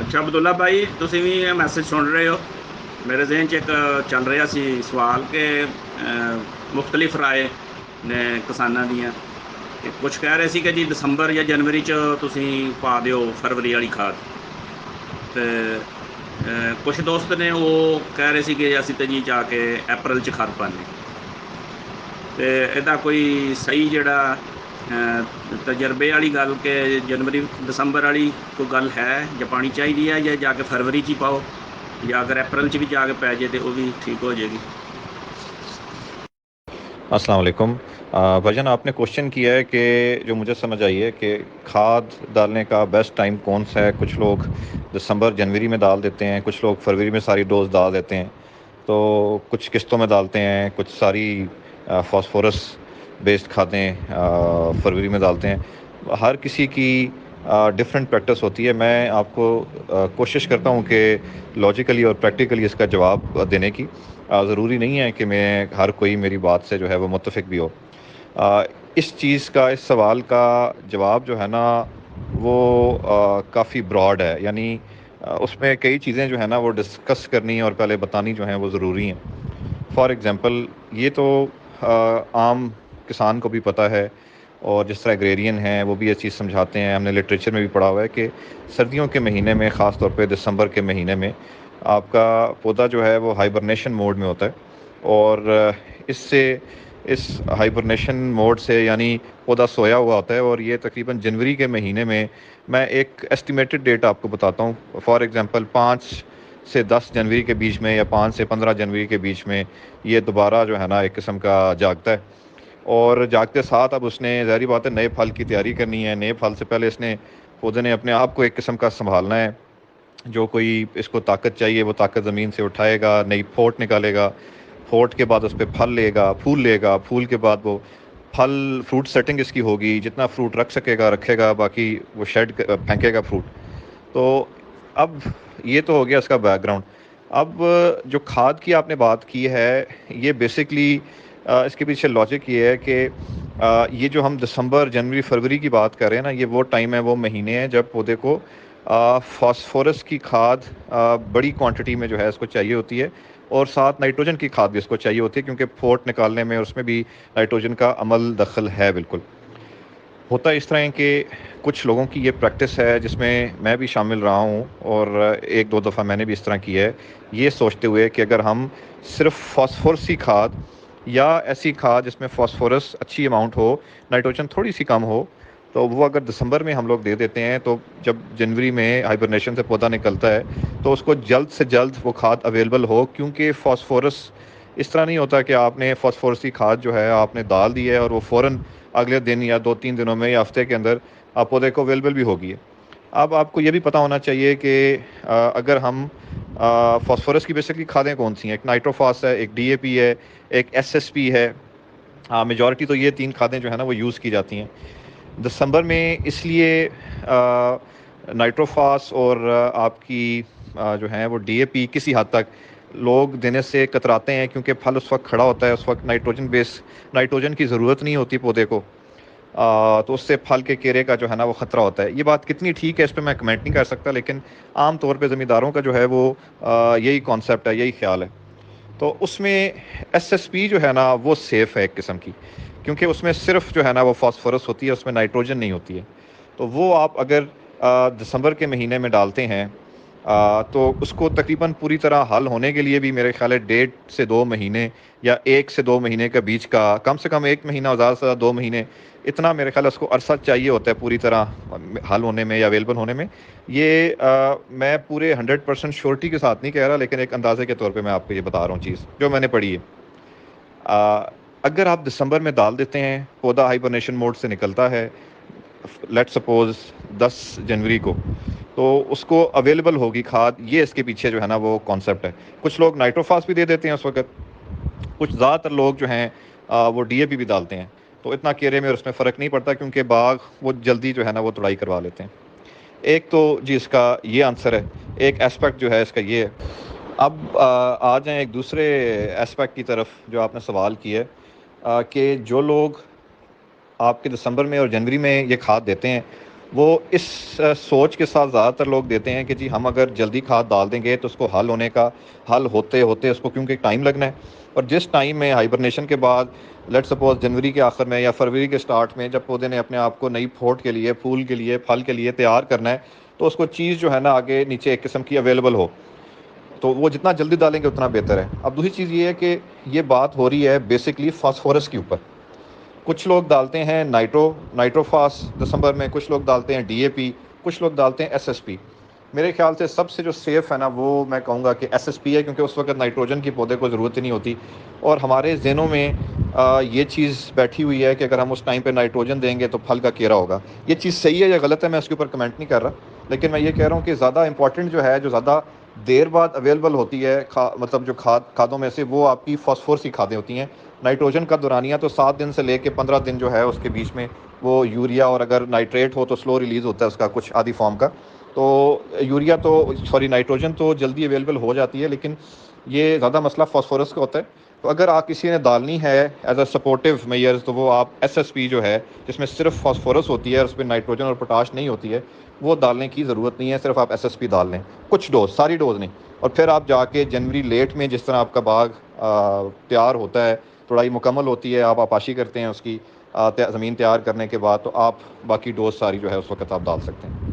ਅੱਛਾ ਅਬਦੁੱਲਾ ਭਾਈ, ਤੁਸੀਂ ਵੀ ਇਹ ਮੈਸੇਜ ਸੁਣ ਰਹੇ ਹੋ। ਮੇਰੇ ਜ਼ਿਹਨ 'ਚ ਇੱਕ ਚੱਲ ਰਿਹਾ ਸੀ ਸਵਾਲ ਕਿ ਮੁਖਤਲਿਫ ਰਾਏ ਨੇ ਕਿਸਾਨਾਂ ਦੀਆਂ, ਕਿ ਕੁਛ ਕਹਿ ਰਹੇ ਸੀ ਕਿ ਜੀ ਦਸੰਬਰ ਜਾਂ ਜਨਵਰੀ 'ਚ ਤੁਸੀਂ ਪਾ ਦਿਓ ਫਰਵਰੀ ਵਾਲੀ ਖਾਦ, ਤੇ ਕੁਛ ਦੋਸਤ ਨੇ ਉਹ ਕਹਿ ਰਹੇ ਸੀ ਕਿ ਅਸੀਂ ਤਾਂ ਜੀ ਜਾ ਕੇ ਅਪ੍ਰੈਲ 'ਚ ਖਾਦ ਪਾਉਂਦੇ। ਤੇ ਇਹਦਾ ਕੋਈ ਸਹੀ ਜਿਹੜਾ ਤਜਰਬੇ ਵਾਲੀ ਗੱਲ ਕਿ ਜਨਵਰੀ ਦਸੰਬਰ ਵਾਲੀ ਕੋਈ ਗੱਲ ਹੈ ਜਾਂ ਪਾਣੀ ਚਾਹੀਦੀ ਹੈ, ਜਾਂ ਜਾ ਕੇ ਫਰਵਰੀ 'ਚ ਹੀ ਪਾਓ, یا اگر اپریل چ بھی جا کے پی جائے تو وہ بھی ٹھیک ہو جائے گی۔ السلام علیکم بھجن، آپ نے کوشچن کیا ہے کہ جو مجھے سمجھ آئی ہے کہ کھاد ڈالنے کا بیسٹ ٹائم کون سا ہے۔ کچھ لوگ دسمبر جنوری میں ڈال دیتے ہیں، کچھ لوگ فروری میں ساری ڈوز ڈال دیتے ہیں، تو کچھ قسطوں میں ڈالتے ہیں، کچھ ساری فاسفورس بیسڈ کھادیں فروری میں ڈالتے ہیں۔ ہر کسی کی ڈفرینٹ پریکٹس ہوتی ہے۔ میں آپ کو کوشش کرتا ہوں کہ لاجیکلی اور پریکٹیکلی اس کا جواب دینے کی۔ ضروری نہیں ہے کہ میں ہر کوئی میری بات سے جو ہے وہ متفق بھی ہو۔ اس چیز کا، اس سوال کا جواب جو ہے نا وہ کافی براڈ ہے، یعنی اس میں کئی چیزیں جو ہے نا وہ ڈسکس کرنی اور پہلے بتانی جو ہیں وہ ضروری ہیں۔ فار ایگزامپل، یہ تو عام کسان کو بھی پتہ ہے، اور جس طرح ایگریرین ہیں وہ بھی یہ چیز سمجھاتے ہیں، ہم نے لٹریچر میں بھی پڑھا ہوا ہے کہ سردیوں کے مہینے میں، خاص طور پہ دسمبر کے مہینے میں، آپ کا پودا جو ہے وہ ہائبرنیشن موڈ میں ہوتا ہے، اور اس ہائبرنیشن موڈ سے یعنی پودا سویا ہوا ہوتا ہے، اور یہ تقریباً جنوری کے مہینے میں، میں ایک ایسٹیمیٹڈ ڈیٹ آپ کو بتاتا ہوں، فار ایگزامپل 5 سے 10 جنوری کے بیچ میں، یا 5 سے 15 جنوری کے بیچ میں یہ دوبارہ جو ہے نا ایک قسم کا جاگتا ہے، اور جاگتے ساتھ اب اس نے ظاہری بات ہے نئے پھل کی تیاری کرنی ہے۔ نئے پھل سے پہلے اس نے، پودے نے اپنے آپ کو ایک قسم کا سنبھالنا ہے۔ جو کوئی اس کو طاقت چاہیے وہ طاقت زمین سے اٹھائے گا، نئی پھوٹ نکالے گا، پھوٹ کے بعد اس پہ پھل لے گا، پھول لے گا، پھول کے بعد وہ پھل، فروٹ سیٹنگ اس کی ہوگی، جتنا فروٹ رکھ سکے گا رکھے گا، باقی وہ شیڈ پھینکے گا فروٹ۔ تو اب یہ تو ہو گیا اس کا بیک گراؤنڈ۔ اب جو کھاد کی آپ نے بات کی ہے، یہ بیسکلی اس کے پیچھے لاجک یہ ہے کہ یہ جو ہم دسمبر جنوری فروری کی بات کر رہے ہیں نا، یہ وہ ٹائم ہے، وہ مہینے ہیں جب پودے کو فاسفورس کی کھاد بڑی کوانٹٹی میں جو ہے اس کو چاہیے ہوتی ہے، اور ساتھ نائٹروجن کی کھاد بھی اس کو چاہیے ہوتی ہے، کیونکہ پھوٹ نکالنے میں اس میں بھی نائٹروجن کا عمل دخل ہے۔ بالکل ہوتا اس طرح ہے کہ کچھ لوگوں کی یہ پریکٹس ہے، جس میں میں بھی شامل رہا ہوں، اور ایک دو دفعہ میں نے بھی اس طرح کی ہے، یہ سوچتے ہوئے کہ اگر ہم صرف فاسفورس کی کھاد، یا ایسی کھاد جس میں فاسفورس اچھی اماؤنٹ ہو، نائٹروجن تھوڑی سی کم ہو، تو وہ اگر دسمبر میں ہم لوگ دے دیتے ہیں، تو جب جنوری میں ہائبرنیشن سے پودا نکلتا ہے تو اس کو جلد سے جلد وہ کھاد اویلیبل ہو، کیونکہ فاسفورس اس طرح نہیں ہوتا کہ آپ نے فاسفورس کی کھاد جو ہے آپ نے ڈال دی ہے اور وہ فوراً اگلے دن یا 2-3 دنوں میں یا ہفتے کے اندر آپ پودے کو اویلیبل بھی ہوگی ہے۔ اب آپ کو یہ بھی پتہ ہونا چاہیے کہ اگر ہم فاسفورس کی بیسکلی کھادیں کون سی ہیں، ایک نائٹروفاس ہے، ایک ڈی اے پی ہے، ایک ایس ایس پی ہے۔ میجورٹی تو یہ 3 کھادیں جو ہے نا وہ یوز کی جاتی ہیں دسمبر میں، اس لیے نائٹروفاس اور آپ کی جو ہیں وہ ڈی اے پی کسی حد تک لوگ دینے سے کتراتے ہیں، کیونکہ پھل اس وقت کھڑا ہوتا ہے، اس وقت نائٹروجن کی ضرورت نہیں ہوتی پودے کو، تو اس سے پھل کے کیرے کا جو ہے نا وہ خطرہ ہوتا ہے۔ یہ بات کتنی ٹھیک ہے اس پہ میں کمنٹ نہیں کر سکتا، لیکن عام طور پہ زمینداروں کا جو ہے وہ یہی کانسیپٹ ہے، یہی خیال ہے۔ تو اس میں ایس ایس پی جو ہے نا وہ سیف ہے ایک قسم کی، کیونکہ اس میں صرف جو ہے نا وہ فاسفورس ہوتی ہے، اس میں نائٹروجن نہیں ہوتی ہے۔ تو وہ آپ اگر دسمبر کے مہینے میں ڈالتے ہیں تو اس کو تقریباً پوری طرح حل ہونے کے لیے بھی میرے خیال ہے 1.5 سے 2 مہینے، یا 1 سے 2 مہینے کا بیچ کا، کم سے کم 1 مہینہ، زیادہ سے زیادہ 2 مہینے، اتنا میرے خیال ہے اس کو عرصہ چاہیے ہوتا ہے پوری طرح حل ہونے میں یا اویلیبل ہونے میں۔ یہ میں پورے 100% شورٹی کے ساتھ نہیں کہہ رہا، لیکن ایک اندازے کے طور پہ میں آپ کو یہ بتا رہا ہوں چیز جو میں نے پڑھی ہے۔ اگر آپ دسمبر میں ڈال دیتے ہیں، پودا ہائبرنیشن موڈ سے نکلتا ہے، لیٹ سپوز 10 جنوری کو، تو اس کو اویلیبل ہوگی کھاد، یہ اس کے پیچھے جو ہے نا وہ کانسیپٹ ہے۔ کچھ لوگ نائٹروفاس بھی دے دیتے ہیں اس وقت، کچھ زیادہ تر لوگ جو ہیں وہ ڈی اے پی بھی ڈالتے ہیں، تو اتنا کیرے میں اور اس میں فرق نہیں پڑتا، کیونکہ باغ وہ جلدی جو ہے نا وہ تڑائی کروا لیتے ہیں۔ ایک تو جی اس کا یہ آنسر ہے، ایک اسپیکٹ جو ہے اس کا یہ ہے۔ اب آ جائیں ایک دوسرے اسپیکٹ کی طرف جو آپ نے سوال کیا ہے، کہ جو لوگ آپ کے دسمبر میں اور جنوری میں یہ کھاد دیتے ہیں، وہ اس سوچ کے ساتھ زیادہ تر لوگ دیتے ہیں کہ جی ہم اگر جلدی کھاد ڈال دیں گے تو اس کو حل ہوتے ہوتے اس کو کیونکہ ٹائم لگنا ہے، اور جس ٹائم میں ہائبرنیشن کے بعد لیٹ سپوز جنوری کے آخر میں یا فروری کے سٹارٹ میں جب پودے نے اپنے آپ کو نئی پھوٹ کے لیے، پھول کے لیے، پھل کے لیے تیار کرنا ہے، تو اس کو چیز جو ہے نا آگے نیچے ایک قسم کی اویلیبل ہو، تو وہ جتنا جلدی ڈالیں گے اتنا بہتر ہے۔ اب دوسری چیز یہ ہے کہ یہ بات ہو رہی ہے بیسکلی فاسفورس کے اوپر۔ کچھ لوگ ڈالتے ہیں نائٹروفاس دسمبر میں، کچھ لوگ ڈالتے ہیں ڈی اے پی، کچھ لوگ ڈالتے ہیں ایس ایس پی۔ میرے خیال سے سب سے جو سیف ہے نا وہ میں کہوں گا کہ ایس ایس پی ہے، کیونکہ اس وقت نائٹروجن کی پودے کو ضرورت ہی نہیں ہوتی، اور ہمارے ذہنوں میں یہ چیز بیٹھی ہوئی ہے کہ اگر ہم اس ٹائم پہ نائٹروجن دیں گے تو پھل کا کیڑا ہوگا۔ یہ چیز صحیح ہے یا غلط ہے میں اس کے اوپر کمنٹ نہیں کر رہا، لیکن میں یہ کہہ رہا ہوں کہ زیادہ امپورٹنٹ جو ہے، جو زیادہ دیر بعد اویلیبل ہوتی ہے مطلب جو کھادوں میں سے، وہ آپ کی فاسفورس کی کھادیں ہوتی ہیں۔ نائٹروجن کا دورانیہ تو 7 دن سے لے کے 15 دن جو ہے اس کے بیچ میں وہ یوریا، اور اگر نائٹریٹ ہو تو سلو ریلیز ہوتا ہے اس کا کچھ آدھی فارم کا، تو نائٹروجن تو جلدی اویلیبل ہو جاتی ہے، لیکن یہ زیادہ مسئلہ فاسفورس کا ہوتا ہے۔ تو اگر آپ کسی نے ڈالنی ہے ایز اے سپورٹیو میئرز، تو وہ آپ ایس ایس پی جو ہے جس میں صرف فاسفورس ہوتی ہے اور اس میں نائٹروجن اور پوٹاش نہیں ہوتی ہے، وہ ڈالنے کی ضرورت نہیں ہے، صرف آپ ایس ایس پی ڈال لیں، کچھ ڈوز، ساری ڈوز نہیں۔ اور پھر آپ جا کے جنوری لیٹ میں جس طرح آپ کا باغ تیار ہوتا ہے، توڑائی مکمل ہوتی ہے، آپ آپاشی کرتے ہیں اس کی زمین تیار کرنے کے بعد، تو آپ باقی ڈوز ساری جو ہے اس وقت آپ ڈال سکتے ہیں۔